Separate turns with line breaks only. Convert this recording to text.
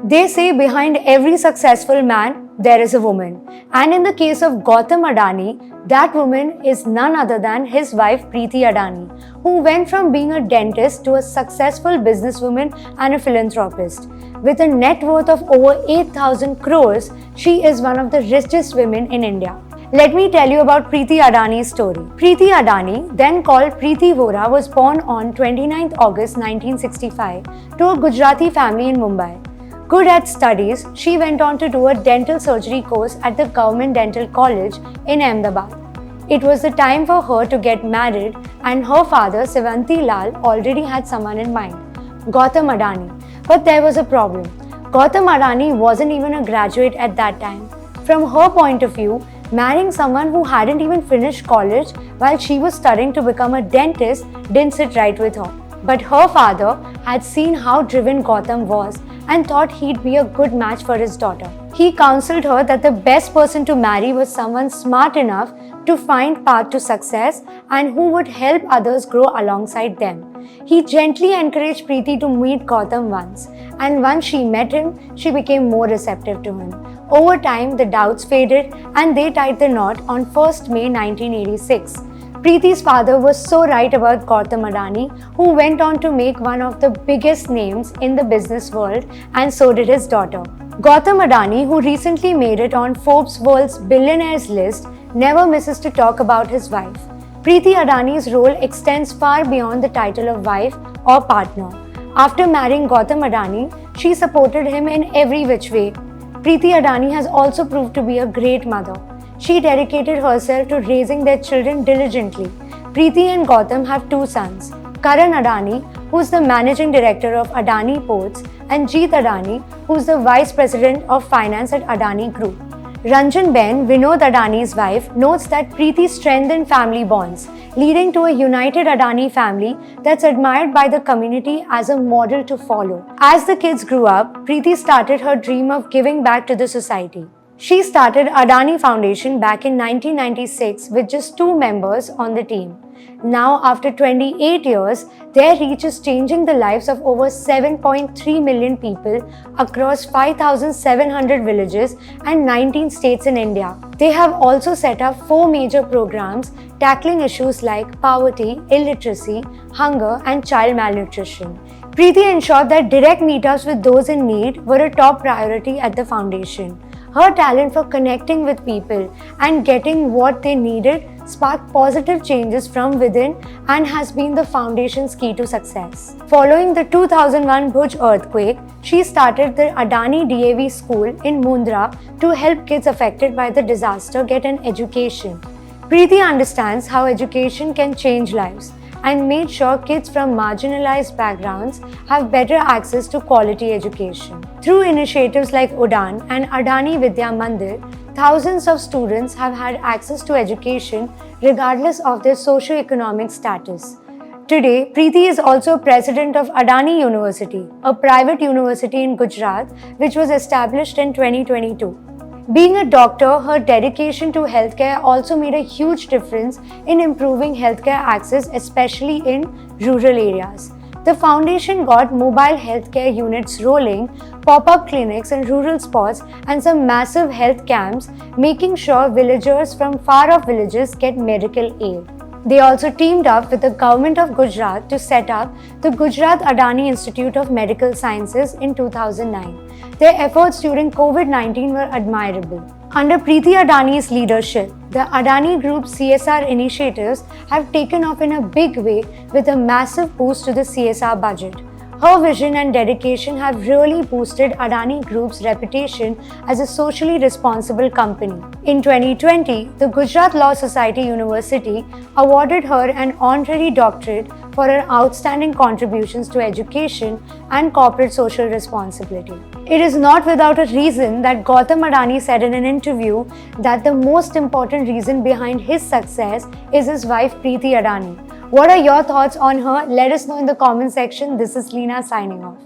They say behind every successful man, there is a woman. And in the case of Gautam Adani, that woman is none other than his wife Preeti Adani, who went from being a dentist to a successful businesswoman and a philanthropist. With a net worth of over 8,000 crores, she is one of the richest women in India. Let me tell you about Preeti Adani's story. Preeti Adani, then called Preeti Vora, was born on 29th August 1965 to a Gujarati family in Mumbai. Good at studies, she went on to do a dental surgery course at the Government Dental College in Ahmedabad. It was the time for her to get married, and her father, Sevanti Lal, already had someone in mind, Gautam Adani. But there was a problem. Gautam Adani wasn't even a graduate at that time. From her point of view, marrying someone who hadn't even finished college while she was studying to become a dentist didn't sit right with her. But her father had seen how driven Gautam was and thought he'd be a good match for his daughter. He counseled her that the best person to marry was someone smart enough to find path to success and who would help others grow alongside them. He gently encouraged Preeti to meet Gautam once, and once she met him, she became more receptive to him. Over time, the doubts faded and they tied the knot on 1st May 1986. Preeti's father was so right about Gautam Adani, who went on to make one of the biggest names in the business world, and so did his daughter. Gautam Adani, who recently made it on Forbes World's Billionaires list, never misses to talk about his wife. Preeti Adani's role extends far beyond the title of wife or partner. After marrying Gautam Adani, she supported him in every which way. Preeti Adani has also proved to be a great mother. She dedicated herself to raising their children diligently. Preeti and Gautam have two sons, Karan Adani, who is the managing director of Adani Ports, and Jeet Adani, who is the vice president of finance at Adani Group. Ranjan Ben, Vinod Adani's wife, notes that Preeti strengthened family bonds, leading to a united Adani family that's admired by the community as a model to follow. As the kids grew up, Preeti started her dream of giving back to the society. She started Adani Foundation back in 1996 with just 2 members on the team. Now, after 28 years, their reach is changing the lives of over 7.3 million people across 5,700 villages and 19 states in India. They have also set up 4 major programs tackling issues like poverty, illiteracy, hunger, and child malnutrition. Preeti ensured that direct meetups with those in need were a top priority at the foundation. Her talent for connecting with people and getting what they needed sparked positive changes from within and has been the foundation's key to success. Following the 2001 Bhuj earthquake, she started the Adani DAV school in Mundra to help kids affected by the disaster get an education. Preeti understands how education can change lives and made sure kids from marginalized backgrounds have better access to quality education. Through initiatives like Udaan and Adani Vidya Mandir, thousands of students have had access to education regardless of their socio-economic status. Today, Preeti is also president of Adani University, a private university in Gujarat which was established in 2022. Being a doctor, her dedication to healthcare also made a huge difference in improving healthcare access, especially in rural areas. The foundation got mobile healthcare units rolling, pop-up clinics in rural spots, and some massive health camps, making sure villagers from far-off villages get medical aid. They also teamed up with the government of Gujarat to set up the Gujarat Adani Institute of Medical Sciences in 2009. Their efforts during COVID-19 were admirable. Under Preeti Adani's leadership, the Adani Group's CSR initiatives have taken off in a big way with a massive boost to the CSR budget. Her vision and dedication have really boosted Adani Group's reputation as a socially responsible company. In 2020, the Gujarat Law Society University awarded her an honorary doctorate for her outstanding contributions to education and corporate social responsibility. It is not without a reason that Gautam Adani said in an interview that the most important reason behind his success is his wife Preeti Adani. What are your thoughts on her? Let us know in the comment section. This is Leena signing off.